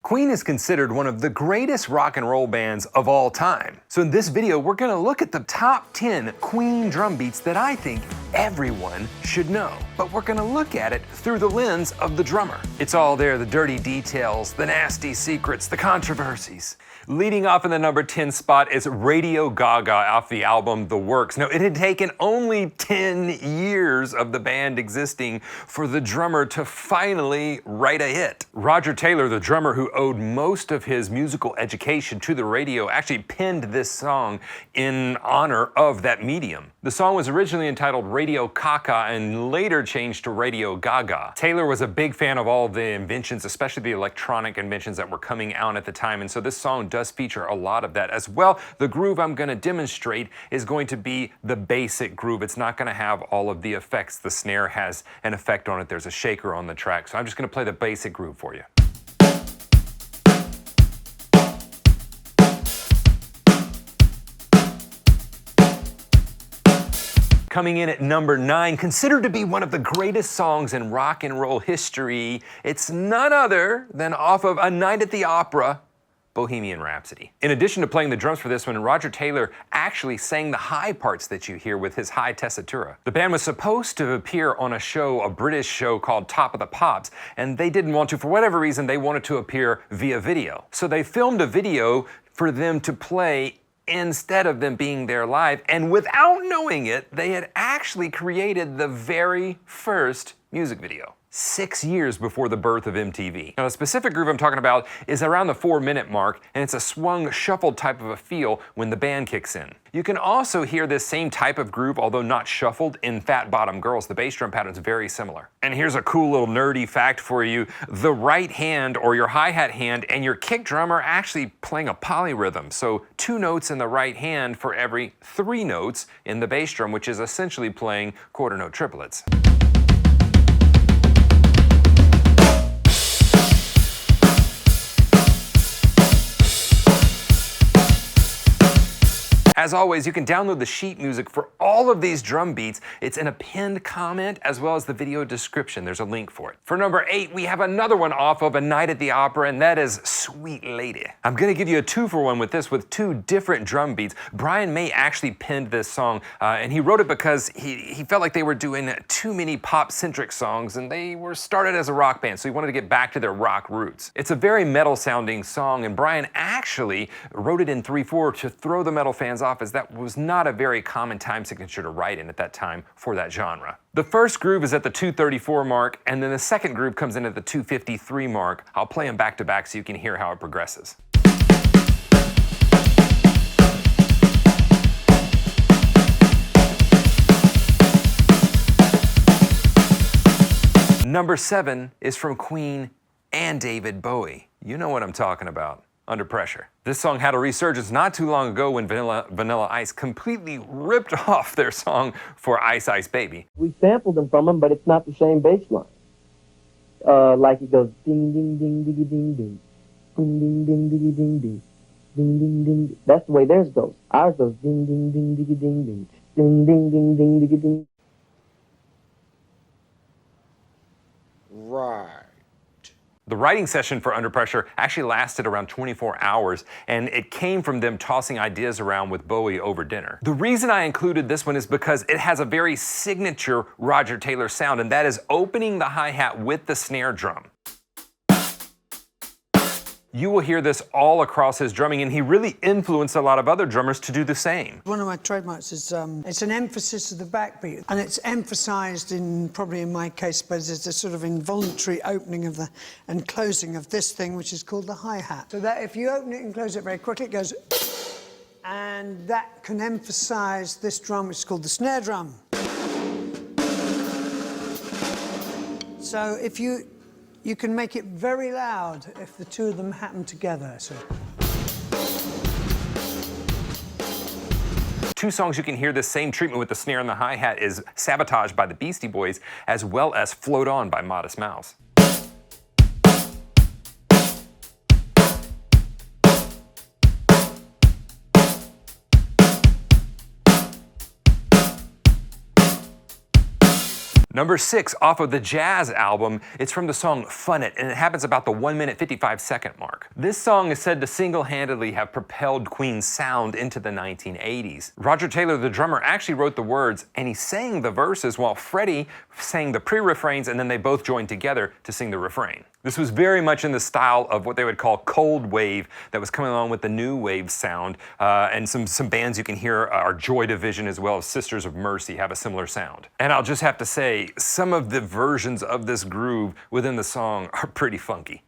Queen is considered one of the greatest rock and roll bands of all time. So in this video, we're gonna look at the top 10 Queen drum beats that I think everyone should know. But we're gonna look at it through the lens of the drummer. It's all there, the dirty details, the nasty secrets, the controversies. Leading off in the number 10 spot is Radio Gaga off the album The Works. Now, it had taken only 10 years of the band existing for the drummer to finally write a hit. Roger Taylor, the drummer who owed most of his musical education to the radio, actually penned this song in honor of that medium. The song was originally entitled Radio Caca and later changed to Radio Gaga. Taylor was a big fan of all of the inventions, especially the electronic inventions that were coming out at the time, and so this song does feature a lot of that as well. The groove I'm going to demonstrate is going to be the basic groove. It's not going to have all of the effects. The snare has an effect on it. There's a shaker on the track, so I'm just going to play the basic groove for you. Coming in at number 9, considered to be one of the greatest songs in rock and roll history, it's none other than off of A Night at the Opera, Bohemian Rhapsody. In addition to playing the drums for this one, Roger Taylor actually sang the high parts that you hear with his high tessitura. The band was supposed to appear on a show, a British show called Top of the Pops, and they didn't want to. For whatever reason, they wanted to appear via video. So they filmed a video for them to play instead of them being there live, and without knowing it, they had actually created the very first music video. 6 years before the birth of MTV. Now, the specific groove I'm talking about is around the 4-minute mark, and it's a swung, shuffled type of a feel when the band kicks in. You can also hear this same type of groove, although not shuffled, in Fat Bottom Girls. The bass drum pattern's very similar. And here's a cool little nerdy fact for you. The right hand, or your hi-hat hand, and your kick drum are actually playing a polyrhythm. So 2 notes in the right hand for every 3 notes in the bass drum, which is essentially playing quarter note triplets. As always, you can download the sheet music for all of these drum beats. It's in a pinned comment as well as the video description. There's a link for it. For number 8, we have another one off of A Night at the Opera, and that is Sweet Lady. I'm gonna give you a 2-for-1 with this, with 2 different drum beats. Brian May actually penned this song, and he wrote it because he felt like they were doing too many pop-centric songs, and they were started as a rock band, so he wanted to get back to their rock roots. It's a very metal-sounding song, and Brian actually wrote it in 3/4 to throw the metal fans off, as that was not a very common time signature to write in at that time for that genre. The first groove is at the 2:34 mark, and then the second groove comes in at the 2:53 mark. I'll play them back to back so you can hear how it progresses. Number 7 is from Queen and David Bowie. You know what I'm talking about. Under Pressure. This song had a resurgence not too long ago when Vanilla Ice completely ripped off their song for Ice Ice Baby. We sampled them from them, but it's not the same bass line. Like it goes ding ding ding diggy ding ding, ding ding ding diggy ding ding, ding ding ding. That's the way theirs goes. Ours goes ding ding ding diggy ding ding, ding ding ding ding diggy ding. Right. The writing session for Under Pressure actually lasted around 24 hours, and it came from them tossing ideas around with Bowie over dinner. The reason I included this one is because it has a very signature Roger Taylor sound, and that is opening the hi-hat with the snare drum. You will hear this all across his drumming, and he really influenced a lot of other drummers to do the same. One of my trademarks is it's an emphasis of the backbeat, and it's emphasized probably in my case, but it's a sort of involuntary opening of and closing of this thing, which is called the hi-hat. So that if you open it and close it very quickly, it goes, and that can emphasize this drum, which is called the snare drum. So if you can make it very loud if the 2 of them happen together. So 2 songs you can hear this same treatment with the snare and the hi-hat is Sabotage by the Beastie Boys, as well as Float On by Modest Mouse. Number 6, off of the Jazz album, it's from the song Fun It, and it happens about the 1 minute 55 second mark. This song is said to single-handedly have propelled Queen's sound into the 1980s. Roger Taylor, the drummer, actually wrote the words, and he sang the verses while Freddie sang the pre-refrains, and then they both joined together to sing the refrain. This was very much in the style of what they would call cold wave that was coming along with the new wave sound, and some bands you can hear are Joy Division as well as Sisters of Mercy have a similar sound. And I'll just have to say, some of the versions of this groove within the song are pretty funky.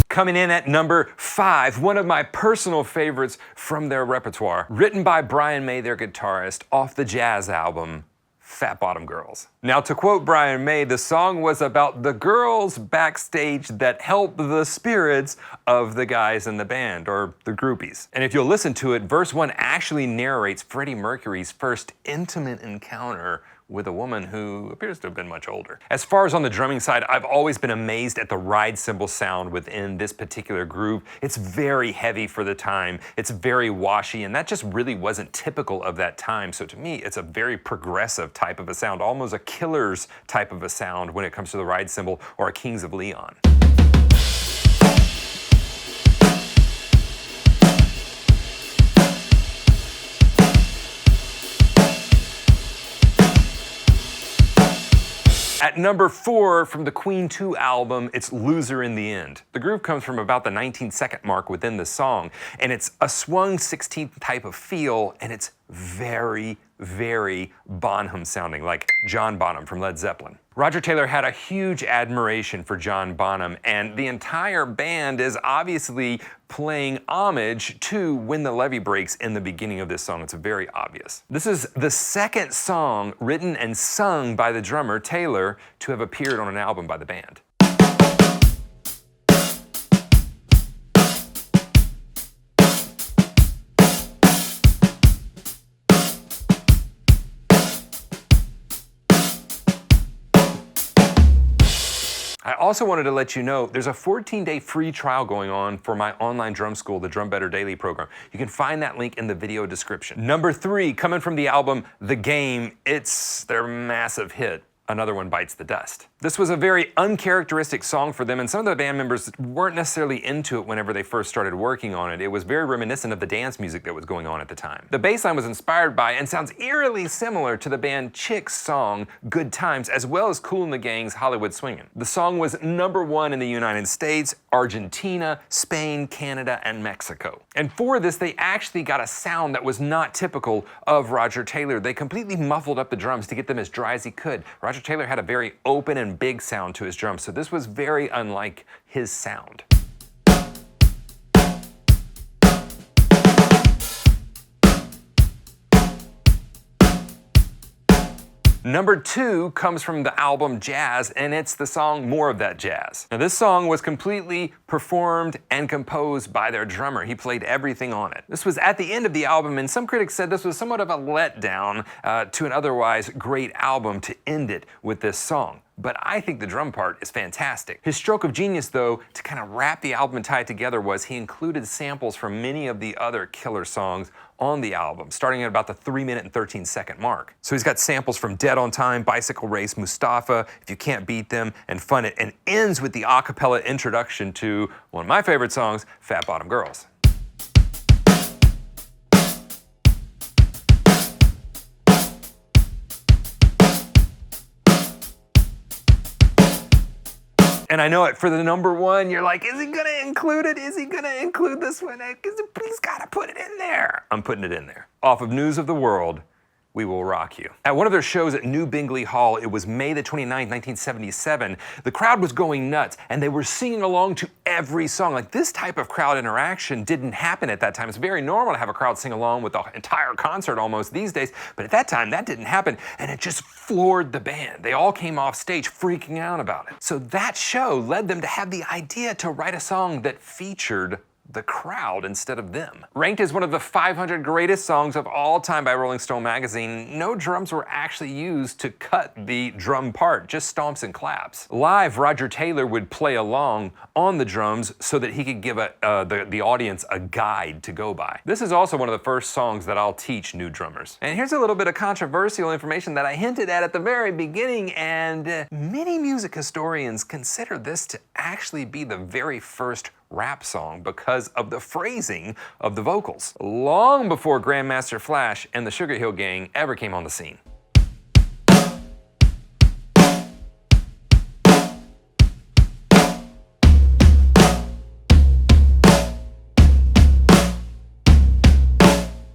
Coming in at number 5, one of my personal favorites from their repertoire, written by Brian May, their guitarist, off the Jazz album, Fat Bottom Girls. Now, to quote Brian May, the song was about the girls backstage that help the spirits of the guys in the band, or the groupies. And if you'll listen to it, verse 1 actually narrates Freddie Mercury's first intimate encounter with a woman who appears to have been much older. As far as on the drumming side, I've always been amazed at the ride cymbal sound within this particular groove. It's very heavy for the time, it's very washy, and that just really wasn't typical of that time. So to me, it's a very progressive type of a sound, almost a Killers type of a sound when it comes to the ride cymbal or a Kings of Leon. At number 4 from the Queen 2 album, it's Loser in the End. The groove comes from about the 19-second mark within the song, and it's a swung 16th type of feel, and it's very, very Bonham sounding, like John Bonham from Led Zeppelin. Roger Taylor had a huge admiration for John Bonham, and the entire band is obviously playing homage to When the Levee Breaks in the beginning of this song. It's very obvious. This is the second song written and sung by the drummer, Taylor, to have appeared on an album by the band. I also wanted to let you know there's a 14-day free trial going on for my online drum school, the Drum Better Daily program. You can find that link in the video description. Number 3, coming from the album The Game, it's their massive hit, Another One Bites the Dust. This was a very uncharacteristic song for them, and some of the band members weren't necessarily into it whenever they first started working on it. It was very reminiscent of the dance music that was going on at the time. The bass line was inspired by and sounds eerily similar to the band Chick's song, Good Times, as well as Kool and the Gang's Hollywood Swingin'. The song was number 1 in the United States, Argentina, Spain, Canada, and Mexico. And for this, they actually got a sound that was not typical of Roger Taylor. They completely muffled up the drums to get them as dry as he could. Roger Taylor had a very open and big sound to his drums, so this was very unlike his sound. Number 2 comes from the album Jazz, and it's the song More of That Jazz. Now, this song was completely performed and composed by their drummer. He played everything on it. This was at the end of the album, and some critics said this was somewhat of a letdown to an otherwise great album to end it with this song. But I think the drum part is fantastic. His stroke of genius, though, to kind of wrap the album and tie it together was he included samples from many of the other Killer songs on the album, starting at about the 3 minute and 13-second mark. So he's got samples from Dead on Time, Bicycle Race, Mustafa, If You Can't Beat Them, and Fun It, and ends with the a cappella introduction to one of my favorite songs, Fat Bottom Girls. And I know it for the number 1, you're like, is he gonna include it? Is he gonna include this one? Because he's gotta put it in there. I'm putting it in there. Off of News of the World, We Will Rock You. At one of their shows at New Bingley Hall, it was May the 29th, 1977, the crowd was going nuts and they were singing along to every song. Like, this type of crowd interaction didn't happen at that time. It's very normal to have a crowd sing along with the entire concert almost these days, but at that time that didn't happen, and it just floored the band. They all came off stage freaking out about it. So that show led them to have the idea to write a song that featured the crowd instead of them. Ranked as one of the 500 greatest songs of all time by Rolling Stone magazine, no drums were actually used to cut the drum part, just stomps and claps. Live, Roger Taylor would play along on the drums so that he could give the audience a guide to go by. This is also one of the first songs that I'll teach new drummers. And here's a little bit of controversial information that I hinted at the very beginning, and many music historians consider this to actually be the very first rap song because of the phrasing of the vocals, long before Grandmaster Flash and the Sugar Hill Gang ever came on the scene.